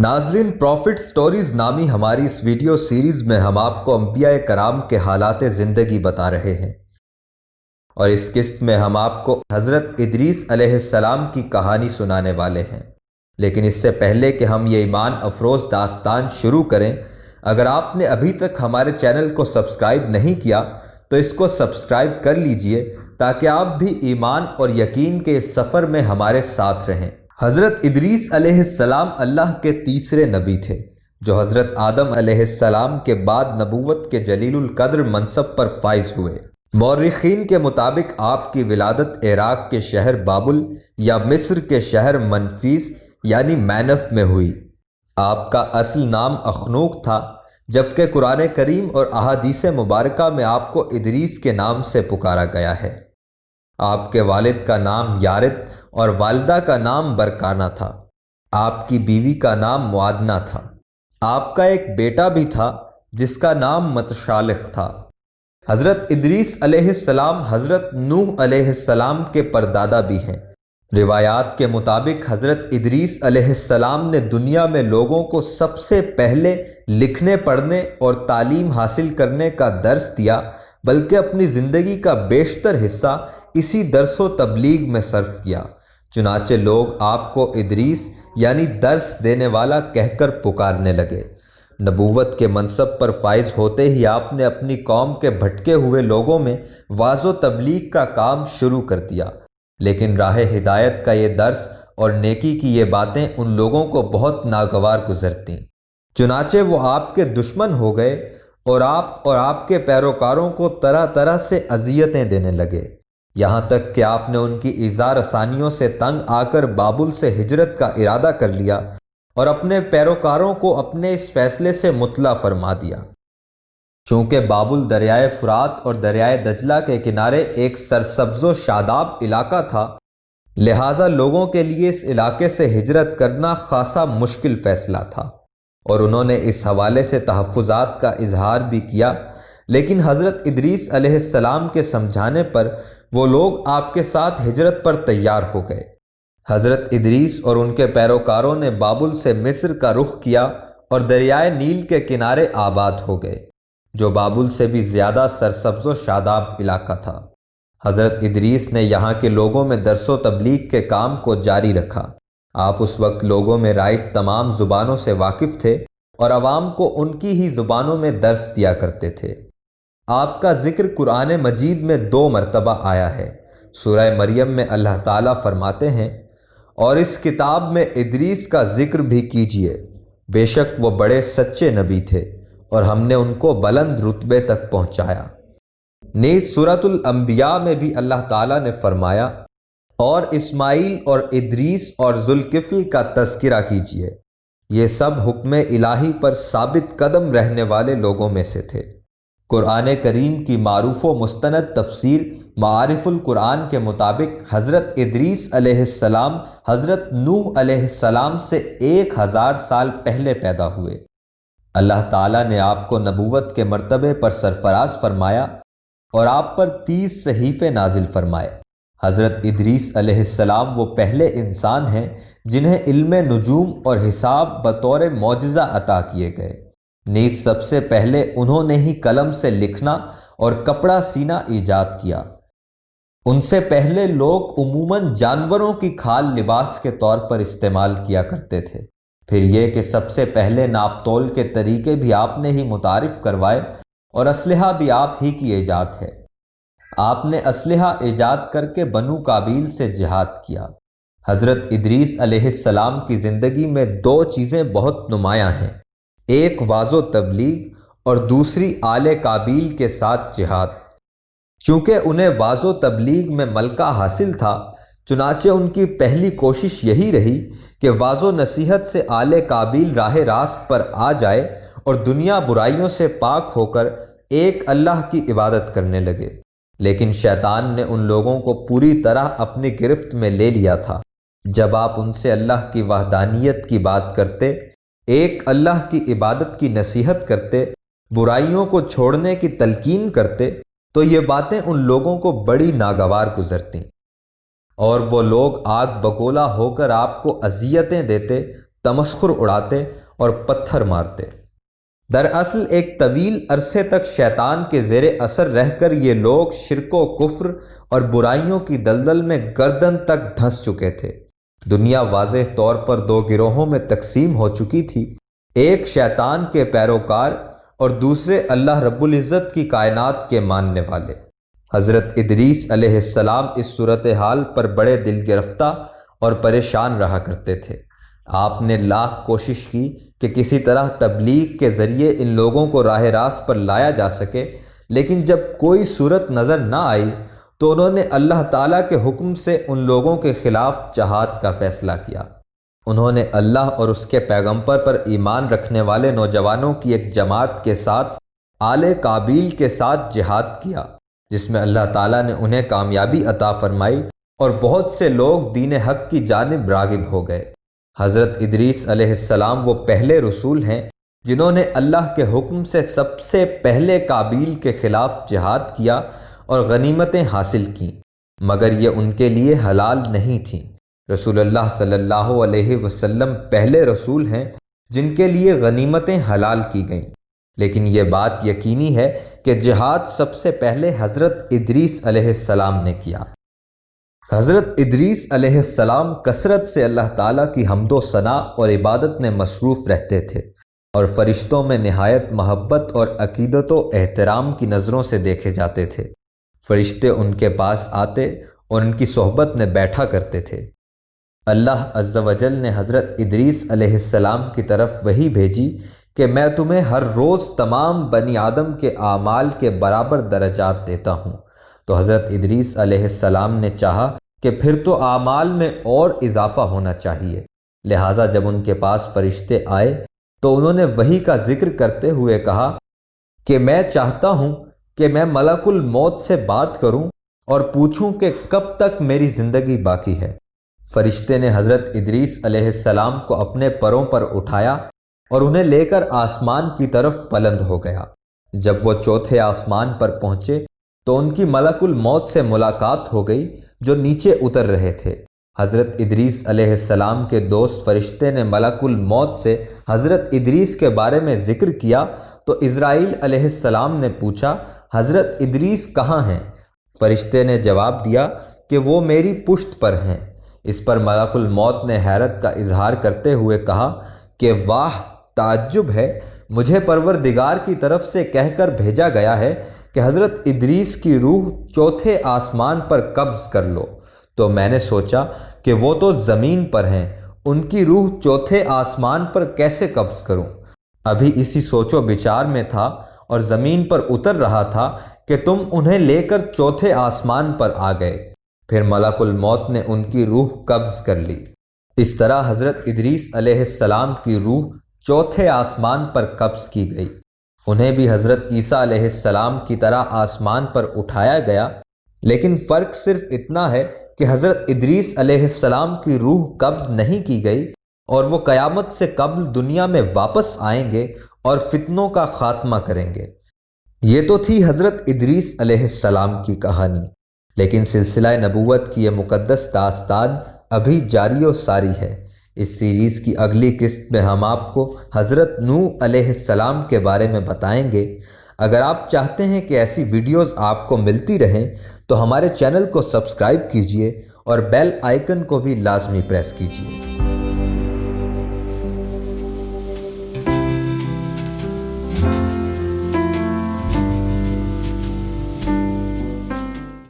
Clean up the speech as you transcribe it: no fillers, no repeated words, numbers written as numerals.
ناظرین، profit stories نامی ہماری اس ویڈیو سیریز میں ہم آپ کو انبیاء کرام کے حالات زندگی بتا رہے ہیں، اور اس قسط میں ہم آپ کو حضرت ادریس علیہ السلام کی کہانی سنانے والے ہیں۔ لیکن اس سے پہلے کہ ہم یہ ایمان افروز داستان شروع کریں، اگر آپ نے ابھی تک ہمارے چینل کو سبسکرائب نہیں کیا تو اس کو سبسکرائب کر لیجئے تاکہ آپ بھی ایمان اور یقین کے اس سفر میں ہمارے ساتھ رہیں۔ حضرت ادریس علیہ السلام اللہ کے تیسرے نبی تھے، جو حضرت آدم علیہ السلام کے بعد نبوت کے جلیل القدر منصب پر فائز ہوئے۔ مورخین کے مطابق آپ کی ولادت عراق کے شہر بابل یا مصر کے شہر منفیس یعنی مینف میں ہوئی۔ آپ کا اصل نام اخنوق تھا، جبکہ قرآن کریم اور احادیث مبارکہ میں آپ کو ادریس کے نام سے پکارا گیا ہے۔ آپ کے والد کا نام یارد اور والدہ کا نام برکانہ تھا۔ آپ کی بیوی کا نام معادنہ تھا۔ آپ کا ایک بیٹا بھی تھا جس کا نام متشالخ تھا۔ حضرت ادریس علیہ السلام حضرت نوح علیہ السلام کے پردادا بھی ہیں۔ روایات کے مطابق حضرت ادریس علیہ السلام نے دنیا میں لوگوں کو سب سے پہلے لکھنے پڑھنے اور تعلیم حاصل کرنے کا درس دیا، بلکہ اپنی زندگی کا بیشتر حصہ اسی درس و تبلیغ میں صرف کیا۔ چنانچہ لوگ آپ کو ادریس یعنی درس دینے والا کہہ کر پکارنے لگے۔ نبوت کے منصب پر فائز ہوتے ہی آپ نے اپنی قوم کے بھٹکے ہوئے لوگوں میں وعظ و تبلیغ کا کام شروع کر دیا، لیکن راہ ہدایت کا یہ درس اور نیکی کی یہ باتیں ان لوگوں کو بہت ناگوار گزرتیں۔ چنانچہ وہ آپ کے دشمن ہو گئے اور آپ کے پیروکاروں کو طرح طرح سے اذیتیں دینے لگے، یہاں تک کہ آپ نے ان کی ایذا رسانیوں سے تنگ آ کر بابل سے ہجرت کا ارادہ کر لیا اور اپنے پیروکاروں کو اپنے اس فیصلے سے مطلع فرما دیا۔ چونکہ بابل دریائے فرات اور دریائے دجلہ کے کنارے ایک سرسبز و شاداب علاقہ تھا، لہٰذا لوگوں کے لیے اس علاقے سے ہجرت کرنا خاصا مشکل فیصلہ تھا، اور انہوں نے اس حوالے سے تحفظات کا اظہار بھی کیا۔ لیکن حضرت ادریس علیہ السلام کے سمجھانے پر وہ لوگ آپ کے ساتھ ہجرت پر تیار ہو گئے۔ حضرت ادریس اور ان کے پیروکاروں نے بابل سے مصر کا رخ کیا اور دریائے نیل کے کنارے آباد ہو گئے، جو بابل سے بھی زیادہ سرسبز و شاداب علاقہ تھا۔ حضرت ادریس نے یہاں کے لوگوں میں درس و تبلیغ کے کام کو جاری رکھا۔ آپ اس وقت لوگوں میں رائج تمام زبانوں سے واقف تھے اور عوام کو ان کی ہی زبانوں میں درس دیا کرتے تھے۔ آپ کا ذکر قرآن مجید میں 2 مرتبہ آیا ہے۔ سورہ مریم میں اللہ تعالیٰ فرماتے ہیں، اور اس کتاب میں ادریس کا ذکر بھی کیجیے، بے شک وہ بڑے سچے نبی تھے اور ہم نے ان کو بلند رتبے تک پہنچایا۔ نیز سورۃ الانبیاء میں بھی اللہ تعالیٰ نے فرمایا، اور اسماعیل اور ادریس اور ذوالکفل کا تذکرہ کیجیے، یہ سب حکم الہی پر ثابت قدم رہنے والے لوگوں میں سے تھے۔ قرآن کریم کی معروف و مستند تفسیر معارف القرآن کے مطابق حضرت ادریس علیہ السلام حضرت نوح علیہ السلام سے 1000 سال پہلے پیدا ہوئے۔ اللہ تعالیٰ نے آپ کو نبوت کے مرتبے پر سرفراز فرمایا اور آپ پر 30 صحیفے نازل فرمائے۔ حضرت ادریس علیہ السلام وہ پہلے انسان ہیں جنہیں علم نجوم اور حساب بطور معجزہ عطا کیے گئے۔ نیز سب سے پہلے انہوں نے ہی قلم سے لکھنا اور کپڑا سینا ایجاد کیا۔ ان سے پہلے لوگ عموماً جانوروں کی کھال لباس کے طور پر استعمال کیا کرتے تھے۔ پھر یہ کہ سب سے پہلے ناپ تول کے طریقے بھی آپ نے ہی متعارف کروائے اور اسلحہ بھی آپ ہی کی ایجاد ہے۔ آپ نے اسلحہ ایجاد کر کے بنو قابیل سے جہاد کیا۔ حضرت ادریس علیہ السلام کی زندگی میں 2 چیزیں بہت نمایاں ہیں، ایک وعظ و تبلیغ اور دوسری آل قابیل کے ساتھ جہاد۔ چونکہ انہیں وعظ و تبلیغ میں ملکہ حاصل تھا، چنانچہ ان کی پہلی کوشش یہی رہی کہ وعظ و نصیحت سے آل قابیل راہ راست پر آ جائے اور دنیا برائیوں سے پاک ہو کر ایک اللہ کی عبادت کرنے لگے۔ لیکن شیطان نے ان لوگوں کو پوری طرح اپنی گرفت میں لے لیا تھا۔ جب آپ ان سے اللہ کی وحدانیت کی بات کرتے، ایک اللہ کی عبادت کی نصیحت کرتے، برائیوں کو چھوڑنے کی تلقین کرتے، تو یہ باتیں ان لوگوں کو بڑی ناگوار گزرتیں، اور وہ لوگ آگ بگولا ہو کر آپ کو اذیتیں دیتے تمسخر اڑاتے اور پتھر مارتے۔ دراصل ایک طویل عرصے تک شیطان کے زیر اثر رہ کر یہ لوگ شرک و کفر اور برائیوں کی دلدل میں گردن تک دھنس چکے تھے۔ دنیا واضح طور پر دو گروہوں میں تقسیم ہو چکی تھی، ایک شیطان کے پیروکار اور دوسرے اللہ رب العزت کی کائنات کے ماننے والے۔ حضرت ادریس علیہ السلام اس صورتحال پر بڑے دل گرفتہ اور پریشان رہا کرتے تھے۔ آپ نے لاکھ کوشش کی کہ کسی طرح تبلیغ کے ذریعے ان لوگوں کو راہ راست پر لایا جا سکے، لیکن جب کوئی صورت نظر نہ آئی تو انہوں نے اللہ تعالیٰ کے حکم سے ان لوگوں کے خلاف جہاد کا فیصلہ کیا۔ انہوں نے اللہ اور اس کے پیغمبر پر ایمان رکھنے والے نوجوانوں کی ایک جماعت کے ساتھ آل کابیل کے ساتھ جہاد کیا، جس میں اللہ تعالیٰ نے انہیں کامیابی عطا فرمائی اور بہت سے لوگ دین حق کی جانب راغب ہو گئے۔ حضرت ادریس علیہ السلام وہ پہلے رسول ہیں جنہوں نے اللہ کے حکم سے سب سے پہلے کابیل کے خلاف جہاد کیا اور غنیمتیں حاصل کیں، مگر یہ ان کے لیے حلال نہیں تھیں۔ رسول اللہ صلی اللہ علیہ وسلم پہلے رسول ہیں جن کے لیے غنیمتیں حلال کی گئیں، لیکن یہ بات یقینی ہے کہ جہاد سب سے پہلے حضرت ادریس علیہ السلام نے کیا۔ حضرت ادریس علیہ السلام کثرت سے اللہ تعالیٰ کی حمد و ثنا اور عبادت میں مصروف رہتے تھے اور فرشتوں میں نہایت محبت اور عقیدت و احترام کی نظروں سے دیکھے جاتے تھے۔ فرشتے ان کے پاس آتے اور ان کی صحبت میں بیٹھا کرتے تھے۔ اللہ عز و جل نے حضرت ادریس علیہ السلام کی طرف وحی بھیجی کہ میں تمہیں ہر روز تمام بنی آدم کے اعمال کے برابر درجات دیتا ہوں۔ تو حضرت ادریس علیہ السلام نے چاہا کہ پھر تو اعمال میں اور اضافہ ہونا چاہیے، لہٰذا جب ان کے پاس فرشتے آئے تو انہوں نے وحی کا ذکر کرتے ہوئے کہا کہ میں چاہتا ہوں کہ میں ملک الموت سے بات کروں اور پوچھوں کہ کب تک میری زندگی باقی ہے۔ فرشتے نے حضرت ادریس علیہ السلام کو اپنے پروں پر اٹھایا اور انہیں لے کر آسمان کی طرف بلند ہو گیا۔ جب وہ چوتھے آسمان پر پہنچے تو ان کی ملک الموت سے ملاقات ہو گئی جو نیچے اتر رہے تھے۔ حضرت ادریس علیہ السلام کے دوست فرشتے نے ملک الموت سے حضرت ادریس کے بارے میں ذکر کیا تو اسرائیل علیہ السلام نے پوچھا، حضرت ادریس کہاں ہیں؟ فرشتے نے جواب دیا کہ وہ میری پشت پر ہیں۔ اس پر ملک الموت نے حیرت کا اظہار کرتے ہوئے کہا کہ واہ، تعجب ہے، مجھے پروردگار کی طرف سے کہہ کر بھیجا گیا ہے کہ حضرت ادریس کی روح چوتھے آسمان پر قبض کر لو، تو میں نے سوچا کہ وہ تو زمین پر ہیں، ان کی روح چوتھے آسمان پر کیسے قبض کروں؟ ابھی اسی سوچ و بچار میں تھا اور زمین پر اتر رہا تھا کہ تم انہیں لے کر چوتھے آسمان پر آ گئے۔ پھر ملک الموت نے ان کی روح قبض کر لی۔ اس طرح حضرت ادریس علیہ السلام کی روح چوتھے آسمان پر قبض کی گئی۔ انہیں بھی حضرت عیسیٰ علیہ السلام کی طرح آسمان پر اٹھایا گیا، لیکن فرق صرف اتنا ہے کہ حضرت ادریس علیہ السلام کی روح قبض نہیں کی گئی اور وہ قیامت سے قبل دنیا میں واپس آئیں گے اور فتنوں کا خاتمہ کریں گے۔ یہ تو تھی حضرت ادریس علیہ السلام کی کہانی، لیکن سلسلہ نبوت کی یہ مقدس داستان ابھی جاری و ساری ہے۔ اس سیریز کی اگلی قسط میں ہم آپ کو حضرت نوح علیہ السلام کے بارے میں بتائیں گے۔ اگر آپ چاہتے ہیں کہ ایسی ویڈیوز آپ کو ملتی رہیں تو ہمارے چینل کو سبسکرائب کیجئے اور بیل آئیکن کو بھی لازمی پریس کیجئے۔